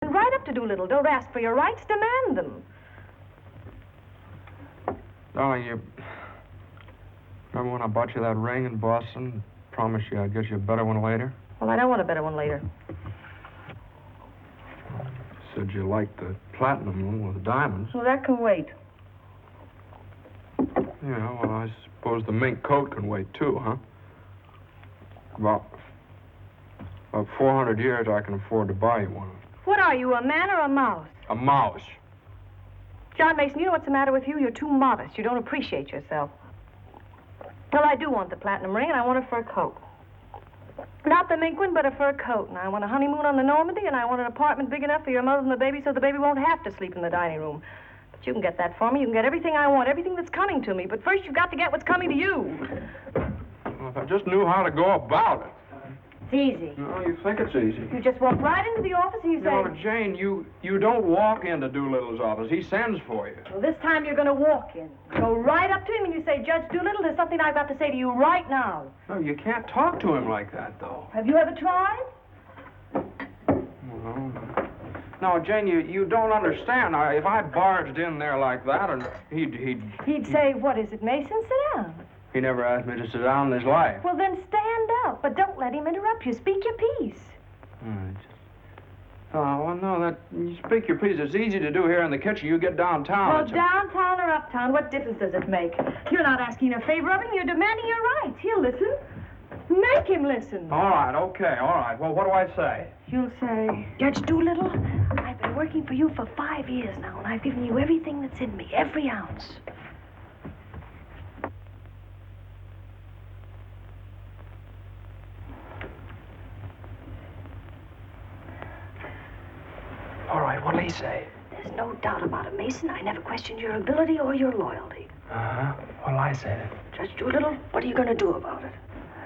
Right up to Doolittle. Don't ask for your rights, demand them. Darling, you... Remember when I bought you that ring in Boston? Promised you I'd get you a better one later? Well, I don't want a better one later. You said you liked the platinum one with the diamonds. Well, that can wait. Yeah, well, I suppose the mink coat can wait, too, huh? About 400 years, I can afford to buy you one. What are you, a man or a mouse? A mouse. John Mason, you know what's the matter with you? You're too modest. You don't appreciate yourself. Well, I do want the platinum ring, and I want a fur coat. Not the mink one, but a fur coat. And I want a honeymoon on the Normandy, and I want an apartment big enough for your mother and the baby so the baby won't have to sleep in the dining room. But you can get that for me. You can get everything I want, everything that's coming to me. But first, you've got to get what's coming to you. Well, if I just knew how to go about it. It's easy. No, you think it's easy. You just walk right into the office and you say... No, Jane, you don't walk into Doolittle's office. He sends for you. Well, this time you're going to walk in. Go right up to him and you say, Judge Doolittle, there's something I've got to say to you right now. No, you can't talk to him like that, though. Have you ever tried? No, Jane, you don't understand. If I barged in there like that, and He'd say, what is it, Mason? Sit down. He never asked me to sit down in his life. Well, then stand up, but don't let him interrupt you. Speak your piece. Oh, well, no, you speak your piece. It's easy to do here in the kitchen. You get downtown. Well, downtown or uptown, what difference does it make? You're not asking a favor of him. You're demanding your rights. He'll listen. Make him listen. All right, okay, all right. Well, what do I say? You'll say, Judge Doolittle, I've been working for you for 5 years now, and I've given you everything that's in me, every ounce. All right, what'll he say? There's no doubt about it, Mason. I never questioned your ability or your loyalty. Uh-huh. What'll I say then? Judge Doolittle, what are you going to do about it?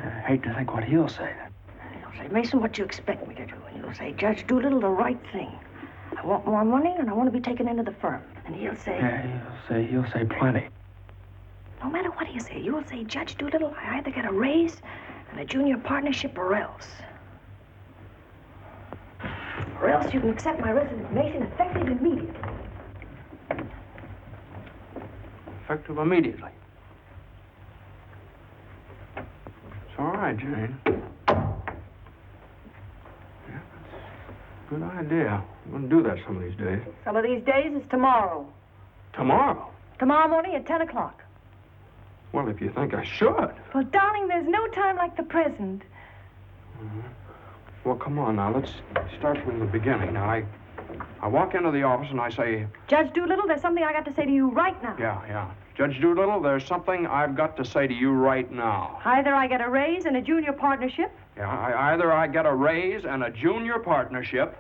I hate to think what he'll say then. He'll say, Mason, what do you expect me to do? And you'll say, Judge Doolittle, the right thing. I want more money, and I want to be taken into the firm. And he'll say... Yeah, he'll say plenty. No matter what he'll say, you'll say, Judge Doolittle, I either get a raise and a junior partnership or else. Or else you can accept my resignation effective immediately. Effective immediately. It's all right, Jane. Yeah, that's a good idea. I'm going to do that some of these days. Some of these days is tomorrow. Tomorrow? Tomorrow morning at 10 o'clock. Well, if you think I should. Well, darling, there's no time like the present. Mm-hmm. Well, come on now. Let's start from the beginning. Now, I walk into the office and I say... Judge Doolittle, there's something I got to say to you right now. Yeah. Judge Doolittle, there's something I've got to say to you right now. Either I get a raise and a junior partnership... Yeah, either I get a raise and a junior partnership...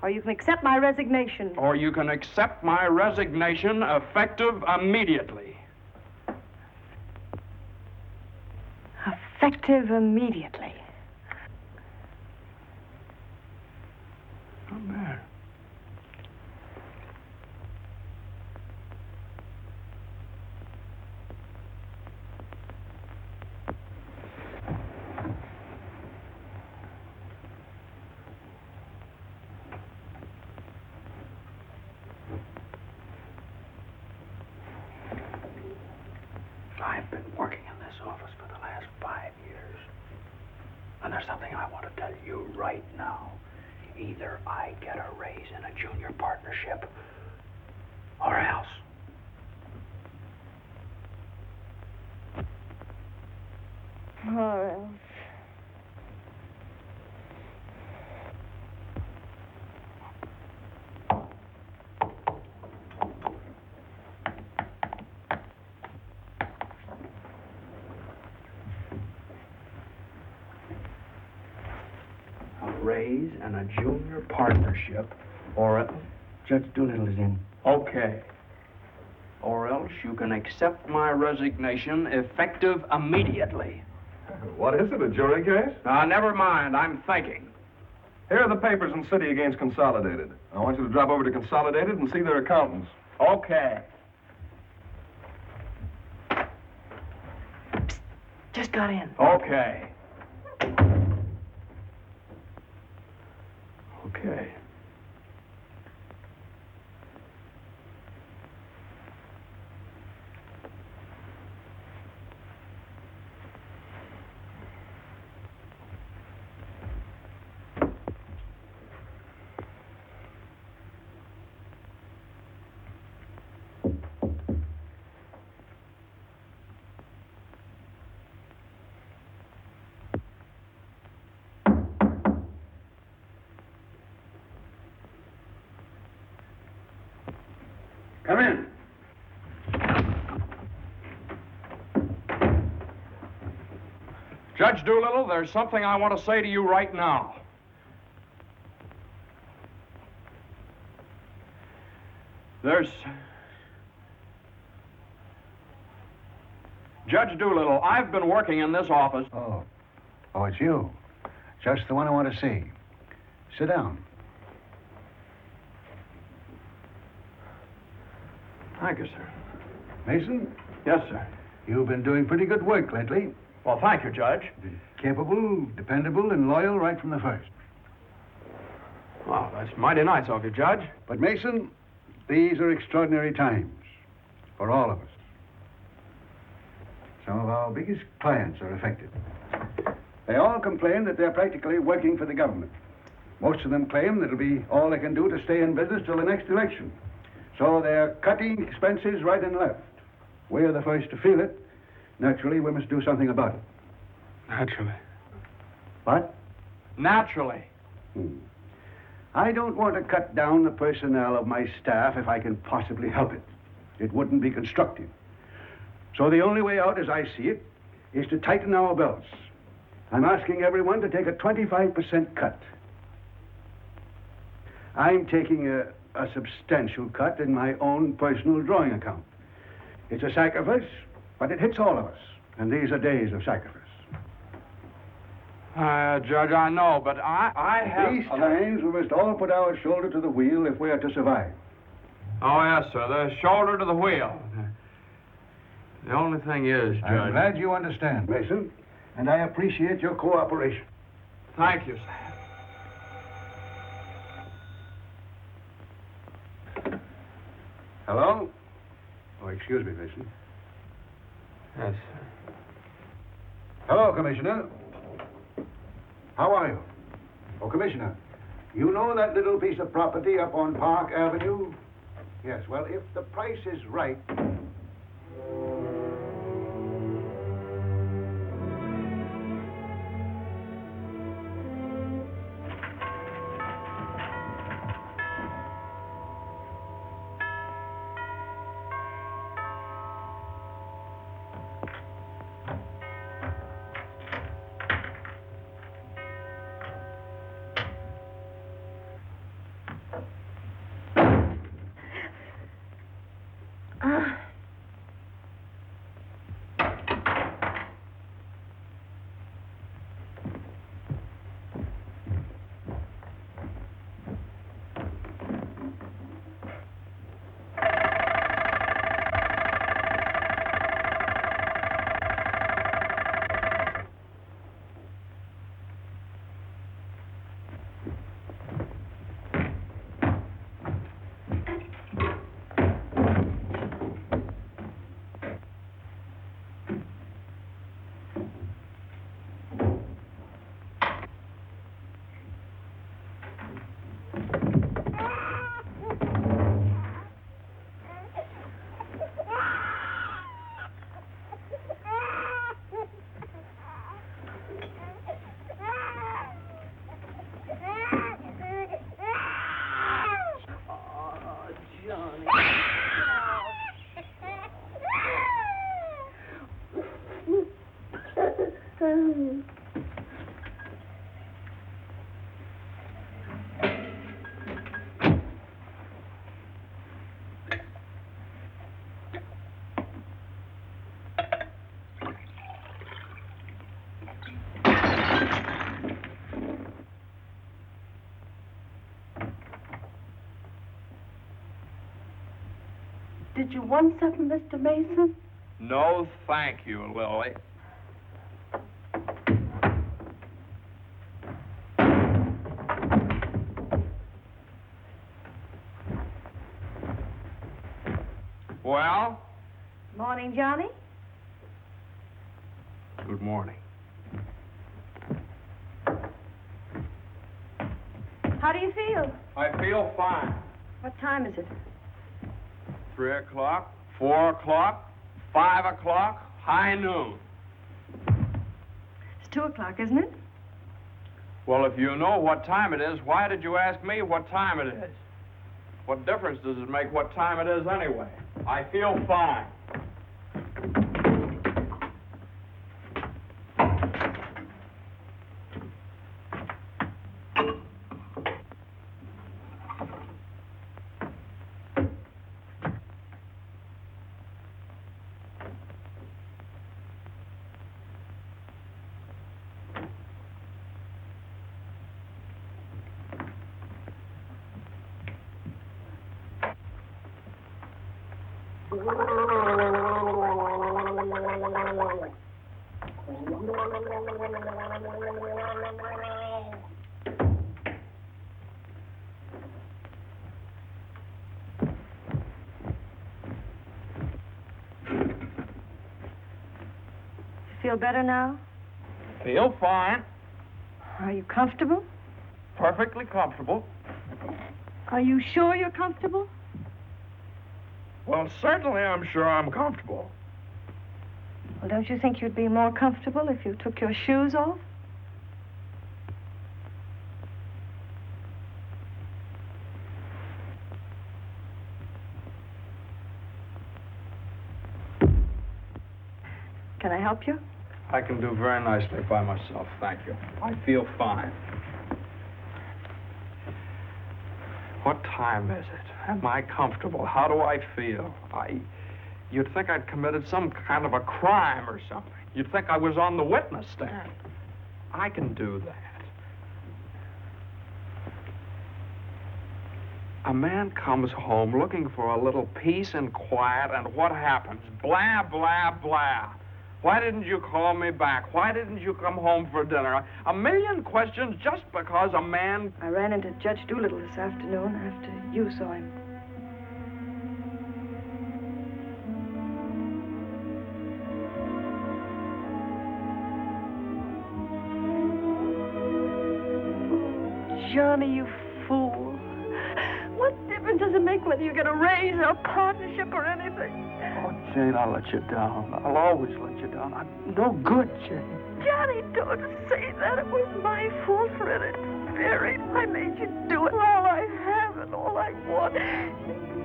Or you can accept my resignation. Or you can accept my resignation effective immediately. Effective immediately. Not bad. I've been working in this office for the last 5 years. And there's something I want to tell you right now. Either I get a raise in a junior partnership, or else. Or else. Raise and a junior partnership, or Judge Doolittle is in. Okay. Or else you can accept my resignation effective immediately. What is it, a jury case? Never mind. I'm thinking. Here are the papers in City against Consolidated. I want you to drop over to Consolidated and see their accountants. Okay. Psst. Just got in. Okay. Okay. Come in. Judge Doolittle, there's something I want to say to you right now. Judge Doolittle, I've been working in this office. Oh, it's you. Just the one I want to see. Sit down. Thank you, sir. Mason, Yes, sir. you've been doing pretty good work lately. Well, thank you, Judge. Capable, dependable, and loyal right from the first. Well, that's mighty nice of you, Judge. But, Mason, these are extraordinary times for all of us. Some of our biggest clients are affected. They all complain that they're practically working for the government. Most of them claim that it'll be all they can do to stay in business till the next election. So they're cutting expenses right and left. We're the first to feel it. Naturally, we must do something about it. Naturally. What? Naturally. I don't want to cut down the personnel of my staff if I can possibly help it. It wouldn't be constructive. So the only way out, as I see it, is to tighten our belts. I'm asking everyone to take a 25% cut. I'm taking a substantial cut in my own personal drawing account. It's a sacrifice, but it hits all of us. And these are days of sacrifice. Judge, I know, but I have... These times, we must all put our shoulder to the wheel if we are to survive. Oh, yes, sir. The shoulder to the wheel. The only thing is, Judge... I'm glad you understand, Mason, and I appreciate your cooperation. Thank you, sir. Hello? Oh, excuse me, Mason. Yes, sir. Hello, Commissioner. How are you? Oh, Commissioner, you know that little piece of property up on Park Avenue? Yes, well, if the price is right... Did you want something, Mr. Mason? No, thank you, Lily. Well? Morning, Johnny. Good morning. How do you feel? I feel fine. What time is it? 3 o'clock, 4 o'clock, 5 o'clock, high noon. It's 2 o'clock, isn't it? Well, if you know what time it is, why did you ask me what time it is? What difference does it make what time it is anyway? I feel fine. Feel better now? Feel fine. Are you comfortable? Perfectly comfortable. Are you sure you're comfortable? Well, certainly I'm sure I'm comfortable. Well, don't you think you'd be more comfortable if you took your shoes off? Can I help you? I can do very nicely by myself, thank you. I feel fine. What time is it? Am I comfortable? How do I feel? You'd think I'd committed some kind of a crime or something. You'd think I was on the witness stand. I can do that. A man comes home looking for a little peace and quiet, and what happens? Blah, blah, blah. Why didn't you call me back? Why didn't you come home for dinner? A million questions just because a man... I ran into Judge Doolittle this afternoon after you saw him. Johnny, you fool. What difference does it make whether you get a raise or a partnership or anything? Oh, Jane, I'll let you down. I'll always let you down. I'm no good, Jane. Johnny, don't say that. It was my fault for interfering. I made you do it. All I have and all I want.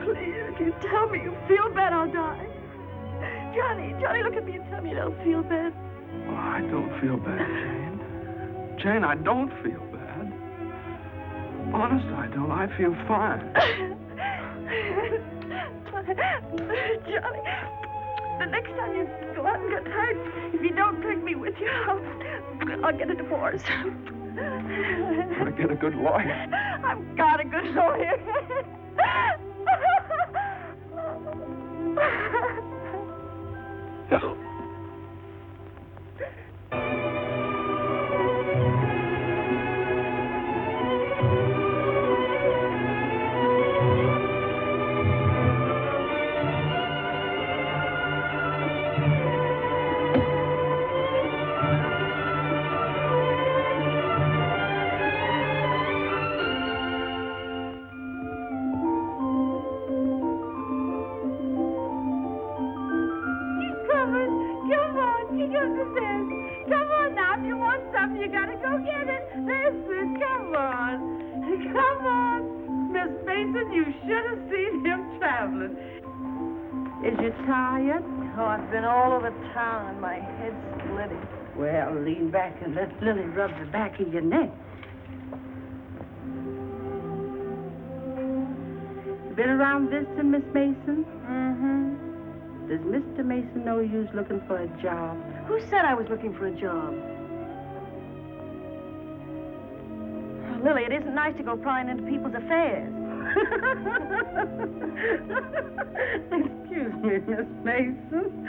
Please, if you tell me you feel bad, I'll die. Johnny, look at me and tell me you don't feel bad. Oh, I don't feel bad, Jane. Jane, I don't feel bad. Honest, I don't. I feel fine. Johnny, the next time you go out and get hurt, if you don't take me with you, I'll get a divorce. Want to get a good lawyer? I've got a good lawyer. Is you tired? Oh, I've been all over town and my head's splitting. Well, lean back and let Lily rub the back of your neck. You been around visiting, Miss Mason? Mm-hmm. Does Mr. Mason know you was looking for a job? Who said I was looking for a job? Oh, Lily, it isn't nice to go prying into people's affairs. Excuse me, Miss Mason.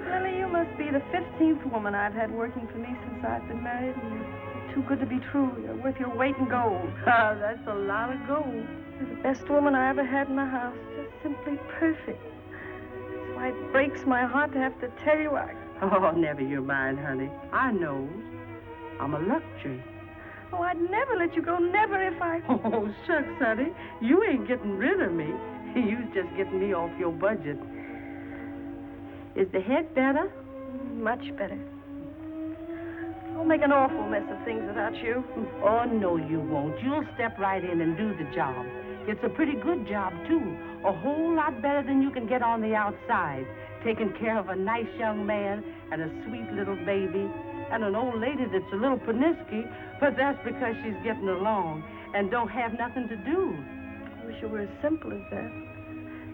Lily, you must be the 15th woman I've had working for me since I've been married, and you're too good to be true. You're worth your weight in gold. Oh, that's a lot of gold. You're the best woman I ever had in the house. Just simply perfect. That's why it breaks my heart to have to tell you Oh, never you mind, honey. I know. I'm a luxury. Oh, I'd never let you go, never if I... Oh, shucks, honey. You ain't getting rid of me. You's just getting me off your budget. Is the head better? Much better. I'll make an awful mess of things without you. Oh, no, you won't. You'll step right in and do the job. It's a pretty good job, too. A whole lot better than you can get on the outside. Taking care of a nice young man and a sweet little baby and an old lady that's a little pernisky, but that's because she's getting along and don't have nothing to do. I wish it were as simple as that.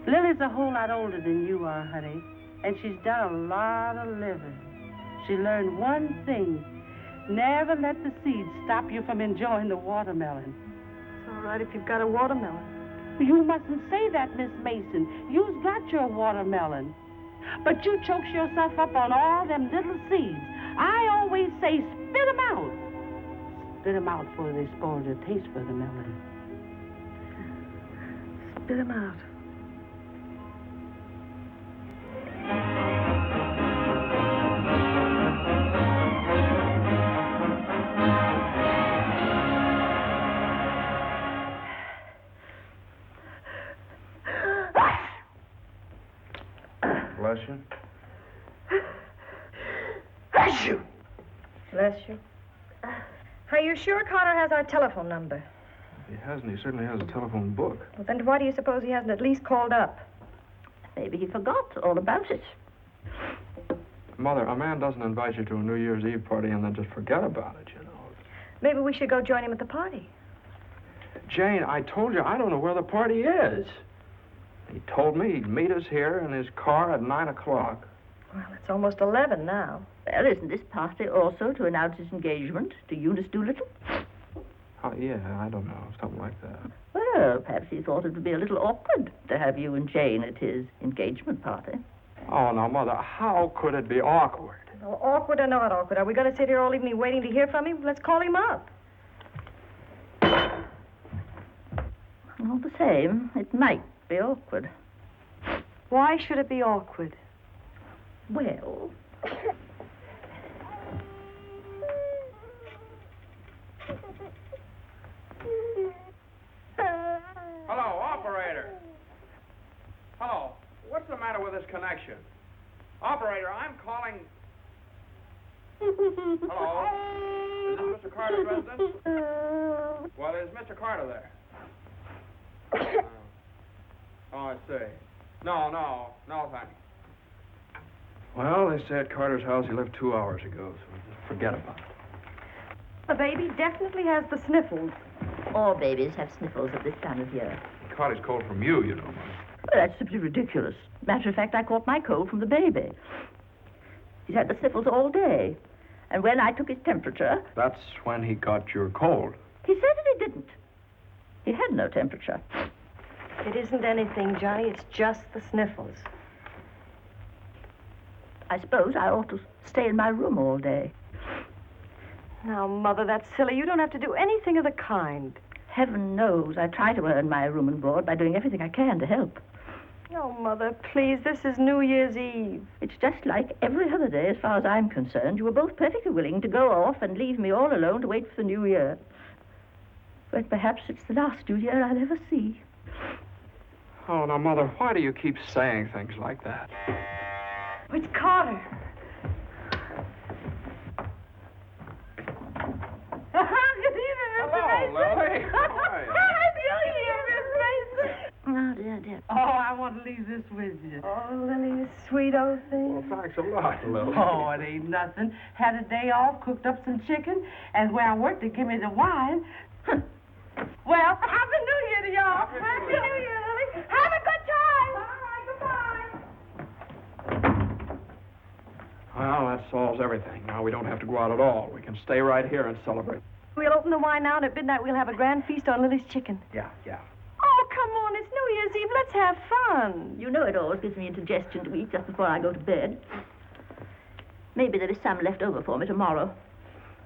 Lily's a whole lot older than you are, honey, and she's done a lot of living. She learned one thing. Never let the seeds stop you from enjoying the watermelon. It's all right if you've got a watermelon. You mustn't say that, Miss Mason. You've got your watermelon. But you chokes yourself up on all them little seeds. I always say spit them out. Spit them out before they spoil your taste for the melon. Spit them out. Bless you. Bless you. Bless you. Are you sure Carter has our telephone number? He hasn't. He certainly has a telephone book. Well, then why do you suppose he hasn't at least called up? Maybe he forgot all about it. Mother, a man doesn't invite you to a New Year's Eve party and then just forget about it, you know. Maybe we should go join him at the party. Jane, I told you I don't know where the party is. He told me he'd meet us here in his car at 9 o'clock. Well, it's almost 11 now. Well, isn't this party also to announce his engagement to Eunice Doolittle? Oh, yeah, I don't know, something like that. Well, perhaps he thought it would be a little awkward to have you and Jane at his engagement party. Oh, now, Mother, how could it be awkward? Well, awkward or not awkward, are we going to sit here all evening waiting to hear from him? Let's call him up. All the same, it might be awkward. Why should it be awkward? Well... Hello, operator. Hello. What's the matter with this connection? Operator, I'm calling... Hello? Is this Mr. Carter's residence? Well, is Mr. Carter there? Oh, I see. No, thanks. Well, they say at Carter's house he left 2 hours ago, so just forget about it. The baby definitely has the sniffles. All babies have sniffles at this time of year. He caught his cold from you, you know. Well, that's simply ridiculous. Matter of fact, I caught my cold from the baby. He's had the sniffles all day. And when I took his temperature... That's when he got your cold. He certainly didn't. He had no temperature. It isn't anything, Johnny. It's just the sniffles. I suppose I ought to stay in my room all day. Now, Mother, that's silly. You don't have to do anything of the kind. Heaven knows I try to earn my room and board by doing everything I can to help. Oh, Mother, please, this is New Year's Eve. It's just like every other day as far as I'm concerned. You were both perfectly willing to go off and leave me all alone to wait for the New Year. But perhaps it's the last New Year I'll ever see. Oh, now, Mother, why do you keep saying things like that? It's Carter. Hello, Lily. How are you? Oh, dear. Oh, I want to leave this with you. Oh, Lily, you sweet old thing. Well, thanks a lot, Lily. Oh, it ain't nothing. Had a day off, cooked up some chicken, and where I worked, they give me the wine. Well, Happy New Year to y'all. Happy New Year. Lily. Have a good time. All right, goodbye. Well, that solves everything. Now we don't have to go out at all. We can stay right here and celebrate. We'll open the wine now, and at midnight we'll have a grand feast on Lily's chicken. Yeah. Oh, come on. It's New Year's Eve. Let's have fun. You know it always gives me indigestion to eat just before I go to bed. Maybe there is some left over for me tomorrow.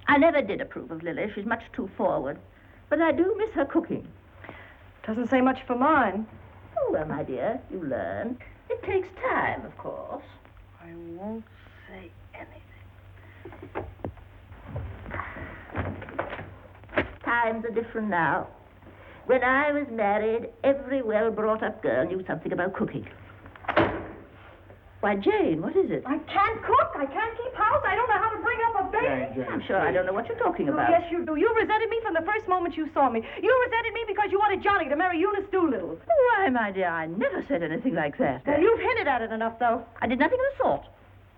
I never did approve of Lily. She's much too forward. But I do miss her cooking. Doesn't say much for mine. Oh, well, my dear, you learn. It takes time, of course. I won't say anything. Times are different now. When I was married, every well-brought-up girl knew something about cooking. Why, Jane, what is it? I can't cook. I can't keep house. I don't know how to bring up a baby. Jane, I'm sure I don't know what you're talking Oh, about. yes, you do. You resented me from the first moment you saw me. You resented me because you wanted Johnny to marry Eunice Doolittle. Why, my dear, I never said anything like that. Well, you've hinted at it enough, though. I did nothing of the sort.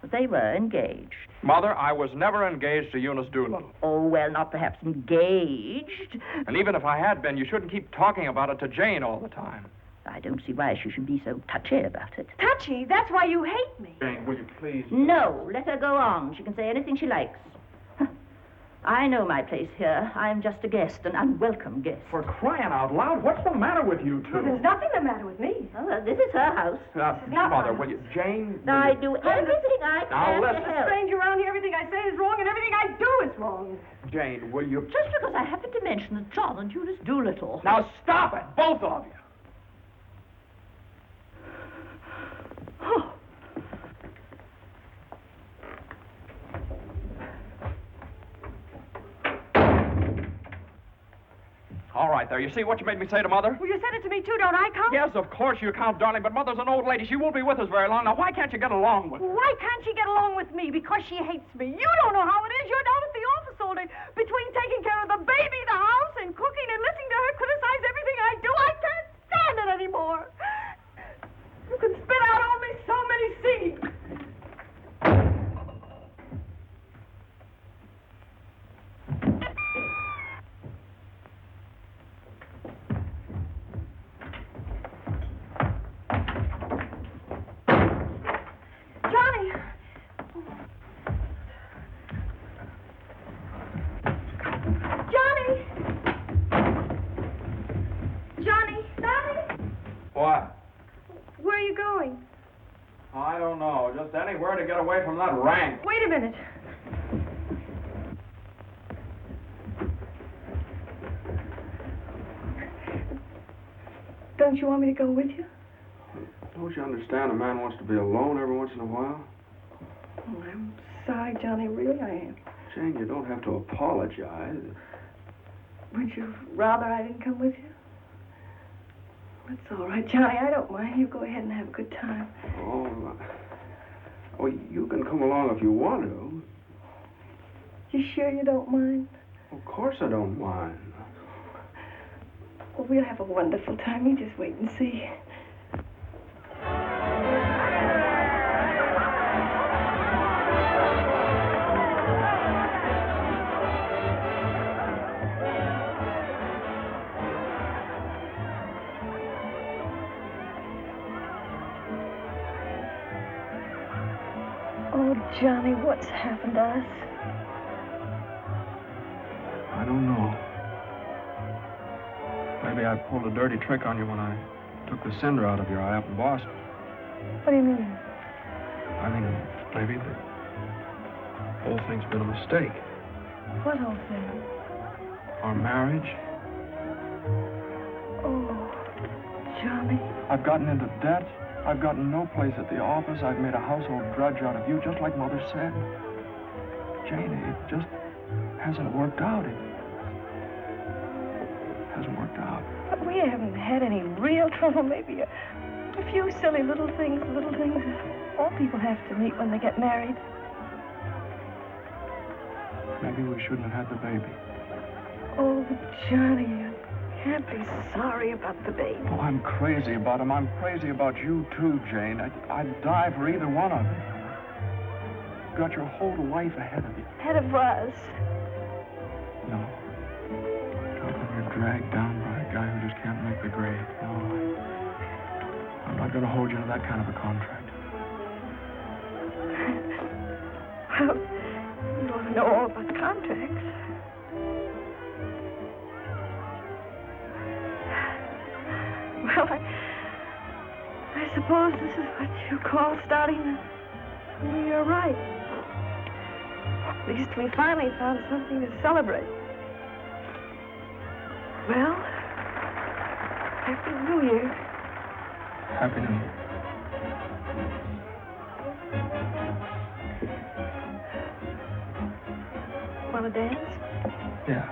But they were engaged. Mother, I was never engaged to Eunice Doolittle. Oh, well, not perhaps engaged. And even if I had been, you shouldn't keep talking about it to Jane all the time. I don't see why she should be so touchy about it. Touchy? That's why you hate me. Jane, will you please? No, let her go on. She can say anything she likes. I know my place here. I'm just a guest, an unwelcome guest. For crying out loud, what's the matter with you two? Well, there's nothing the matter with me. Oh, well, this is her house. not Mother, my will you? Jane, will I you- do everything I Now, can listen. to help. Stranger around here, everything I say is wrong and everything I do is wrong. Jane, will you? Just because I happened to mention that John and Eunice Doolittle. Now stop it, both of you. Oh. All right, there. You see what you made me say to Mother? Well, you said it to me, too, don't I count? Yes, of course you count, darling, but Mother's an old lady. She won't be with us very long. Now, why can't you get along with her? Why can't she get along with me? Because she hates me. You don't know how it is. You're down at the office all day. Between taking care of the baby, the house, and cooking and listening to her criticize everything I do, I can't stand it anymore. You can spit out only so many seeds. Johnny! Johnny! Johnny! Johnny! What? Where are you going? I don't know. Just anywhere to get away from that rank. Wait a minute. Don't you want me to go with you? Don't you understand? A man wants to be alone every once in a while. Oh, I'm sorry, Johnny. Really, I am. Jane, you don't have to apologize. Would you rather I didn't come with you? That's all right, Johnny. I don't mind. You go ahead and have a good time. Oh, you can come along if you want to. You sure you don't mind? Of course I don't mind. Well, we'll have a wonderful time. You just wait and see. Oh, Johnny, what's happened to us? I don't know. Maybe I pulled a dirty trick on you when I took the cinder out of your eye up in Boston. What do you mean? I think maybe the whole thing's been a mistake. What whole thing? Our marriage. Oh, Johnny. I've gotten into debt. I've gotten no place at the office. I've made a household drudge out of you, just like Mother said. Jane, it just hasn't worked out. It hasn't worked out. But we haven't had any real trouble. Maybe a few silly little things all people have to meet when they get married. Maybe we shouldn't have had the baby. Oh, Johnny, you can't be sorry about the baby. Oh, I'm crazy about him. I'm crazy about you, too, Jane. I'd die for either one of you. You've got your whole life ahead of you. Ahead of us. No. Not when you're dragged down by a guy who just can't make the grade. No, I'm not going to hold you to that kind of a contract. Well, you don't know all about contracts. Well, I suppose this is what you call starting. You're right. At least we finally found something to celebrate. Well, Happy New Year. Happy New Year. Want to dance? Yeah.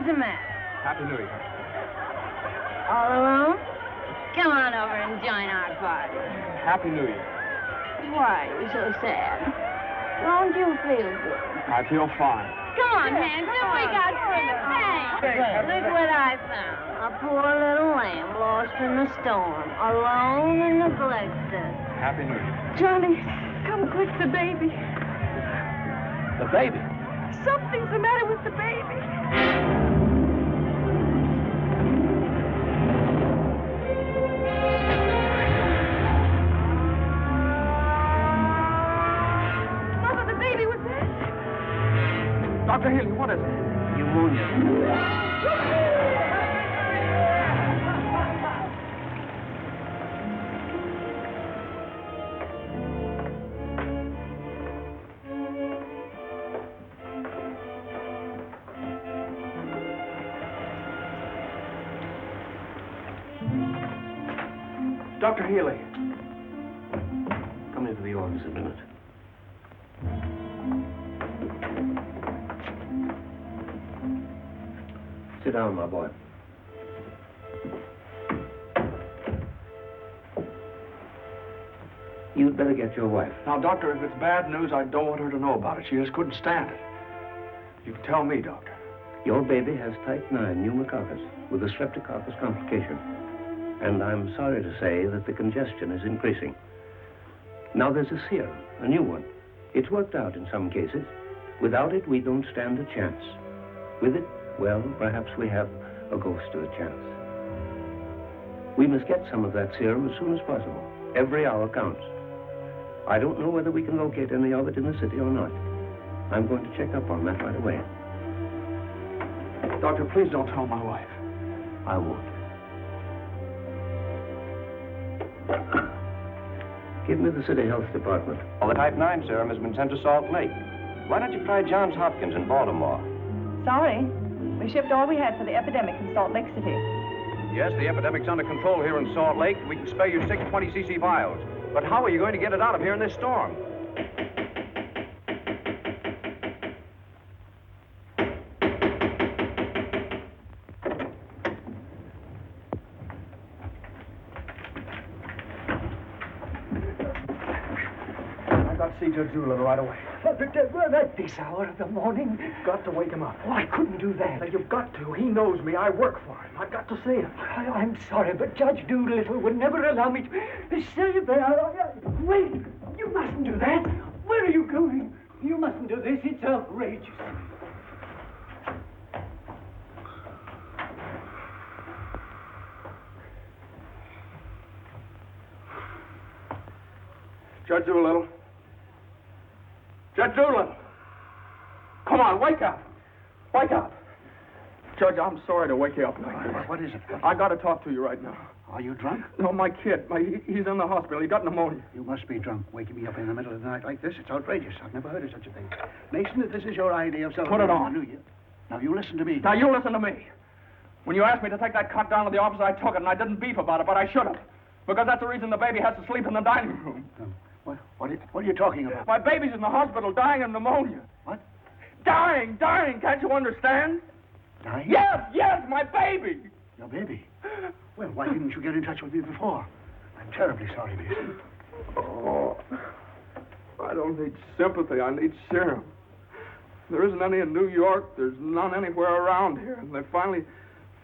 the matter? Happy New Year. All alone? Come on over and join our party. Happy New Year. Why are you so sad? Won't you feel good? I feel fine. Come on, Hank, we'll wake out champagne. Look what I found. A poor little lamb lost in the storm, alone and neglected. Happy New Year. Johnny, come quick, the baby. The baby. Something's the matter with the baby. Mother, the baby was dead. Dr. Haley, what is it? Dr. Haley. Come into the office a minute. Sit down, my boy. You'd better get your wife. Now, Doctor, if it's bad news, I don't want her to know about it. She just couldn't stand it. You can tell me, Doctor. Your baby has type 9 pneumococcus with a streptococcus complication. And I'm sorry to say that the congestion is increasing. Now there's a serum, a new one. It's worked out in some cases. Without it, we don't stand a chance. With it, well, perhaps we have a ghost of a chance. We must get some of that serum as soon as possible. Every hour counts. I don't know whether we can locate any of it in the city or not. I'm going to check up on that right away. Doctor, please don't tell my wife. I won't. Give me the City Health Department. Well, the type 9 serum has been sent to Salt Lake. Why don't you try Johns Hopkins in Baltimore? Sorry. We shipped all we had for the epidemic in Salt Lake City. Yes, the epidemic's under control here in Salt Lake. We can spare you 6 20cc vials. But how are you going to get it out of here in this storm? See Judge Doolittle right away. But at this hour of the morning? You've got to wake him up. Oh, I couldn't do that. Now, you've got to. He knows me. I work for him. I've got to see him. I'm sorry, but Judge Doolittle would never allow me to stay there. Wait! You mustn't do that. Where are you going? You mustn't do this. It's outrageous. Judge Doolittle. Judge Doolittle! Come on, wake up! Wake up! Judge, I'm sorry to wake you up like this. What is it? I got to talk to you right now. Are you drunk? No, my kid. He's in the hospital. He got pneumonia. You must be drunk, waking me up in the middle of the night like this. It's outrageous. I've never heard of such a thing. Mason, if this is your idea of celebrating Put it on. the New Year. Now, you listen to me. Now, you listen to me. When you asked me to take that cut down to the office, I took it, and I didn't beef about it, but I should have. Because that's the reason the baby has to sleep in the dining room. What are you talking about? My baby's in the hospital dying of pneumonia. What? Dying! Can't you understand? Dying? Yes, my baby! Your baby? Well, why didn't you get in touch with me before? I'm terribly sorry, Mason. Oh, I don't need sympathy. I need serum. There isn't any in New York. There's none anywhere around here. And they finally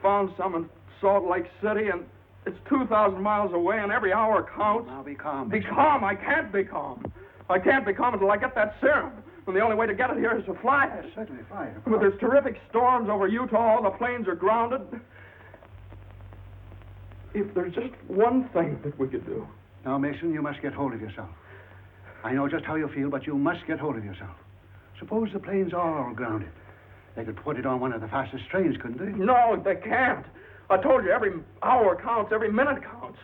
found some in Salt Lake City, and it's 2,000 miles away, and every hour counts. Now, be calm. Be calm? I can't be calm. I can't be calm until I get that serum. And the only way to get it here is to fly it. Certainly, fly it. But there's terrific storms over Utah. All the planes are grounded. If there's just one thing that we could do. Now, Mason, you must get hold of yourself. I know just how you feel, but you must get hold of yourself. Suppose the planes are all grounded. They could put it on one of the fastest trains, couldn't they? No, they can't. I told you, every hour counts, every minute counts.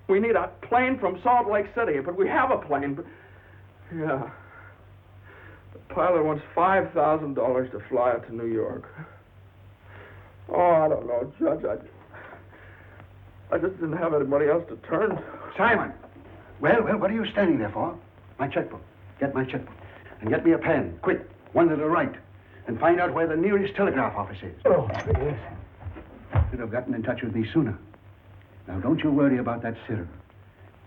We need a plane from Salt Lake City, but we have a plane, but... Yeah. The pilot wants $5,000 to fly it to New York. Oh, I don't know, Judge. I just didn't have anybody else to turn to. Simon! Well, what are you standing there for? My checkbook. Get my checkbook. And get me a pen, quick. One that'll write. and find out where the nearest telegraph office is. Oh, yes. Should have gotten in touch with me sooner. Now, don't you worry about that serum.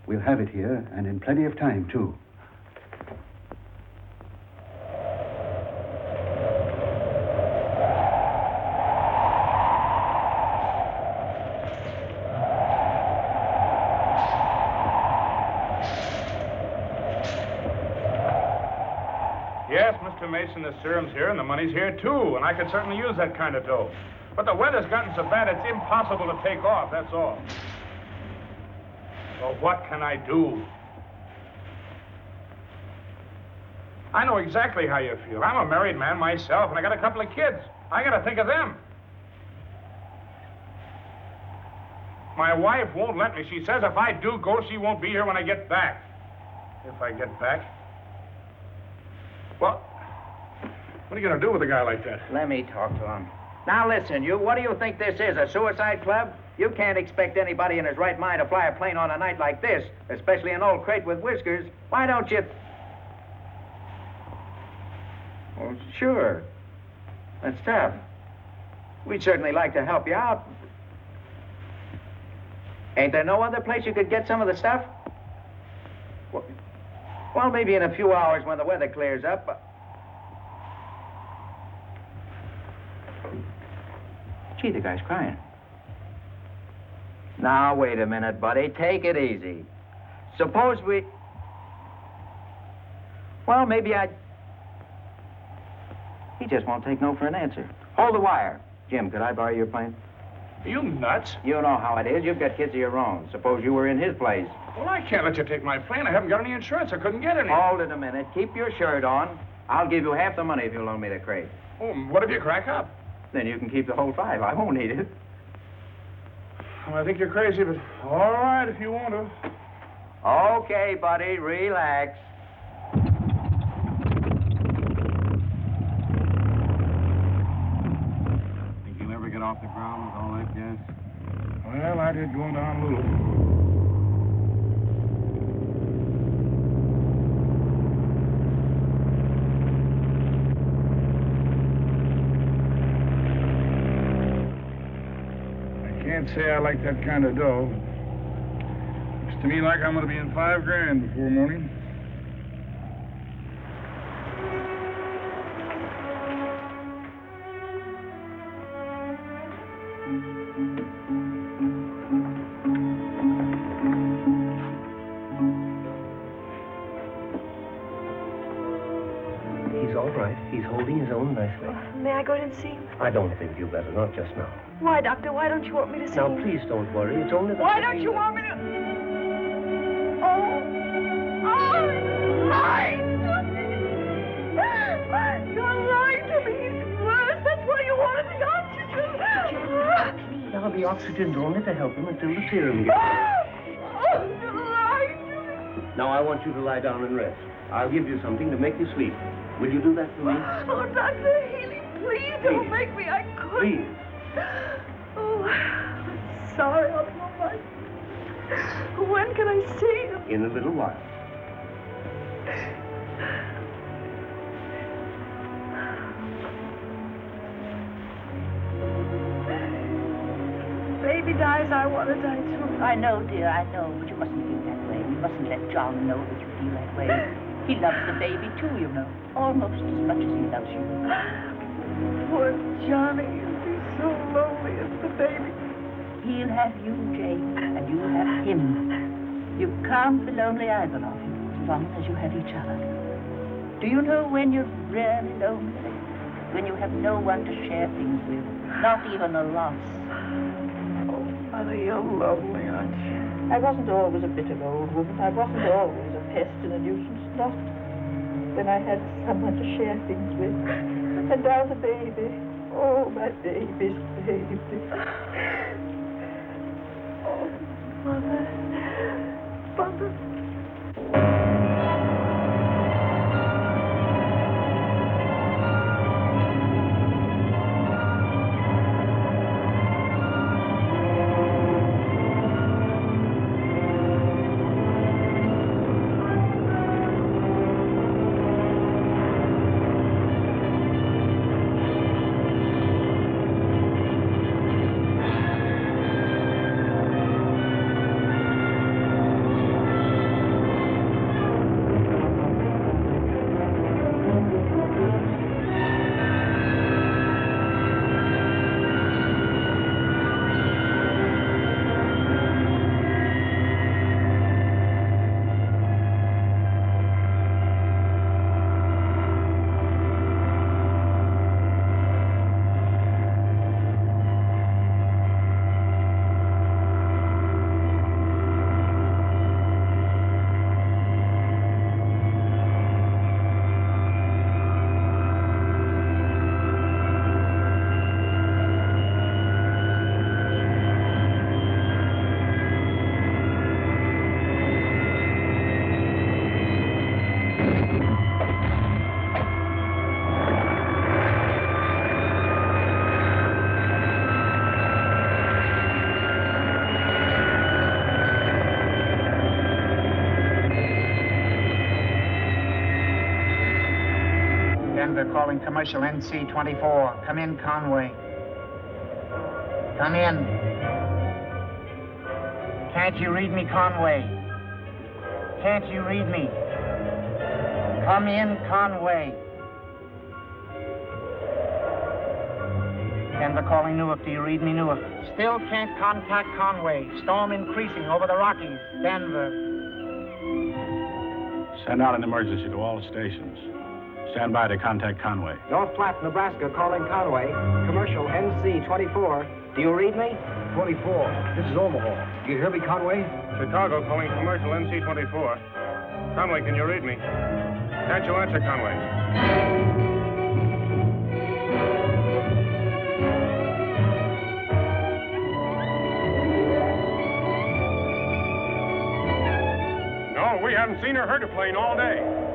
We'll have it here, and in plenty of time, too. Yes, Mr. Mason, the serum's here and the money's here, too, and I could certainly use that kind of dough. But the weather's gotten so bad it's impossible to take off, that's all. Well, what can I do? I know exactly how you feel. I'm a married man myself, and I got a couple of kids. I gotta think of them. My wife won't let me. She says if I do go, she won't be here when I get back. If I get back. Well, what are you gonna do with a guy like that? Let me talk to him. Now listen, you, what do you think this is, a suicide club? You can't expect anybody in his right mind to fly a plane on a night like this, especially an old crate with whiskers. Why don't you... Well, sure. That's tough. We'd certainly like to help you out. Ain't there no other place you could get some of the stuff? Well, maybe in a few hours when the weather clears up. Gee, the guy's crying. Now, wait a minute, buddy. Take it easy. Suppose we... Well, maybe I... He just won't take no for an answer. Hold the wire. Jim, could I borrow your plane? Are you nuts? You know how it is. You've got kids of your own. Suppose you were in his place. Well, I can't let you take my plane. I haven't got any insurance. I couldn't get any. Hold it a minute. Keep your shirt on. I'll give you half the money if you'll loan me the crate. Oh, what if you crack up? Then you can keep the whole 5. I won't need it. Well, I think you're crazy, but all right if you want to. Okay, buddy. Relax. Think you'll ever get off the ground with all that gas? Well, I did go down a little. Can't say I like that kind of dough. Looks to me like I'm going to be in $5,000 before morning. He's all right. He's holding his own nicely. May I go in and see him? I don't think you better, not just now. Why, Doctor? Why don't you want me to see Now, him? please don't worry. It's only the... Why don't you want me to... Oh, lying to me. You're lying to me. He's worse. That's why you wanted the oxygen. Now, the oxygen's only to help him until the serum gets there. Oh, you're lying to me. Now, I want you to lie down and rest. I'll give you something to make you sleep. Will you do that for me? Oh, Dr. Healy, please don't make me. I couldn't. Please. Oh, I'm sorry. I'll be all right. When can I see him? In a little while. Baby dies, I want to die too. I know, dear, I know, but you mustn't feel that way. You mustn't let John know that you feel that way. He loves the baby, too, you know. Almost as much as he loves you. Poor Johnny. He'll be so lonely as the baby. He'll have you, Jane, and you'll have him. You can't be lonely, either of you, as long as you have each other. Do you know when you're really lonely? When you have no one to share things with, not even a loss. Oh, Mother, you're lonely, aren't you? I wasn't always a bitter old woman. I wasn't always a pest and a nuisance. Not when I had someone to share things with. And now the baby. Oh, my baby's baby. Oh, Mother. Mother. Denver calling commercial NC-24. Come in, Conway. Come in. Can't you read me, Conway? Can't you read me? Come in, Conway. Denver calling Newark. Do you read me, Newark? Still can't contact Conway. Storm increasing over the Rockies. Denver. Send out an emergency to all stations. Stand by to contact Conway. North Platte, Nebraska, calling Conway. Commercial NC-24. Do you read me? 24. This is Omaha. Do you hear me, Conway? Chicago calling commercial NC-24. Conway, can you read me? Can't you answer, Conway? No, we haven't seen or heard a plane all day.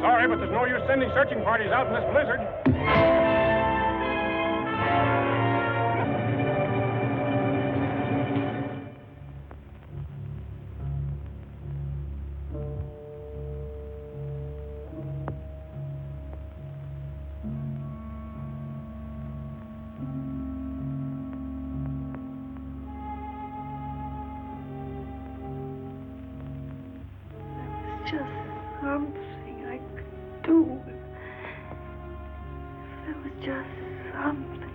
Sorry, but there's no use sending searching parties out in this blizzard. Just something I could do. If there was just something.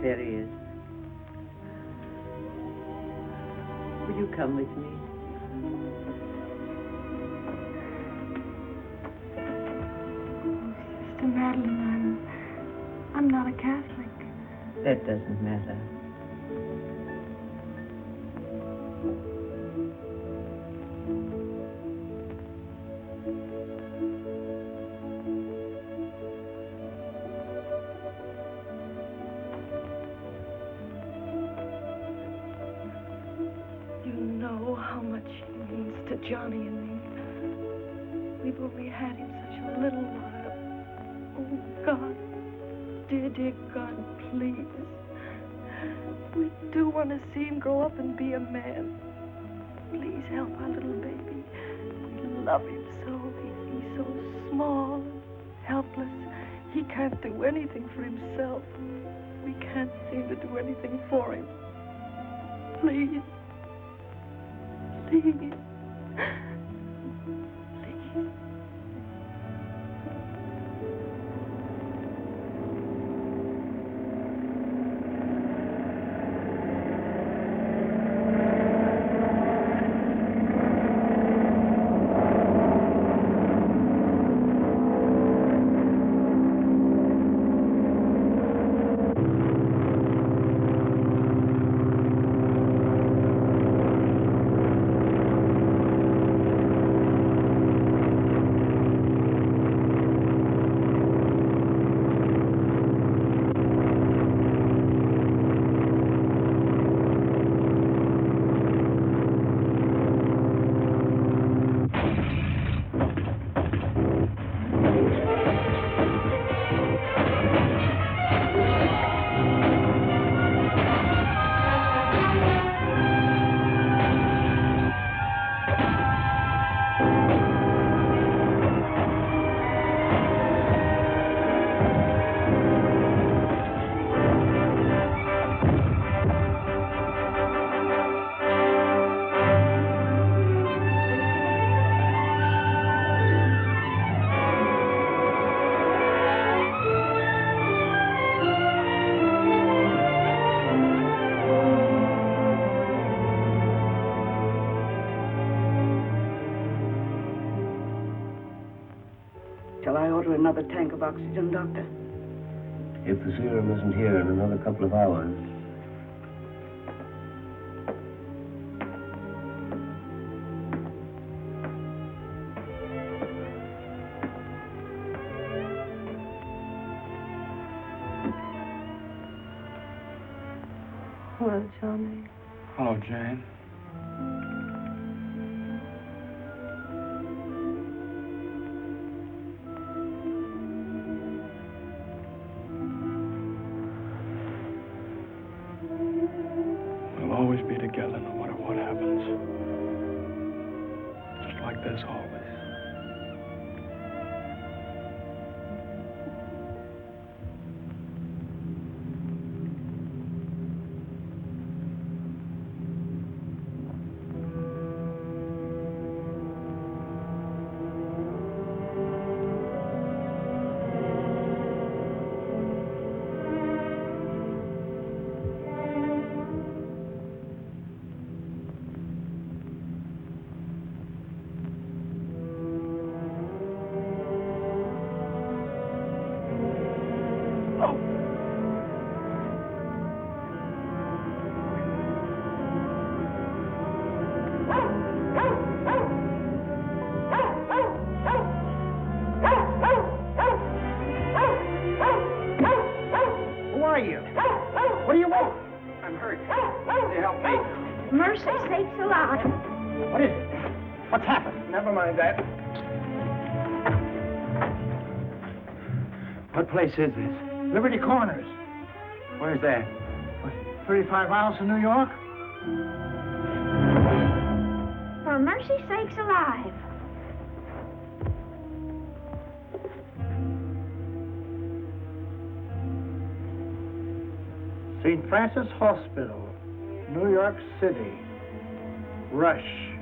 There he is. Will you come with me? Oh, Sister Madeline, I'm not a Catholic. That doesn't matter. Johnny and me. We've only had him such a little while. Oh, God. Dear, dear God, please. We do want to see him grow up and be a man. Please help our little baby. We love him so. He's so small and helpless. He can't do anything for himself. We can't seem to do anything for him. Please. Please. Another tank of oxygen, Doctor. If the serum isn't here in another couple of hours. Hello, Johnny. Hello, Jane. Always be together no matter what happens. Just like this always. mercy sakes alive. What is it? What's happened? Never mind that. What place is this? Liberty Corners. Where's that? 35 miles from New York? For mercy sakes alive. St. Francis Hospital, New York City. Rush.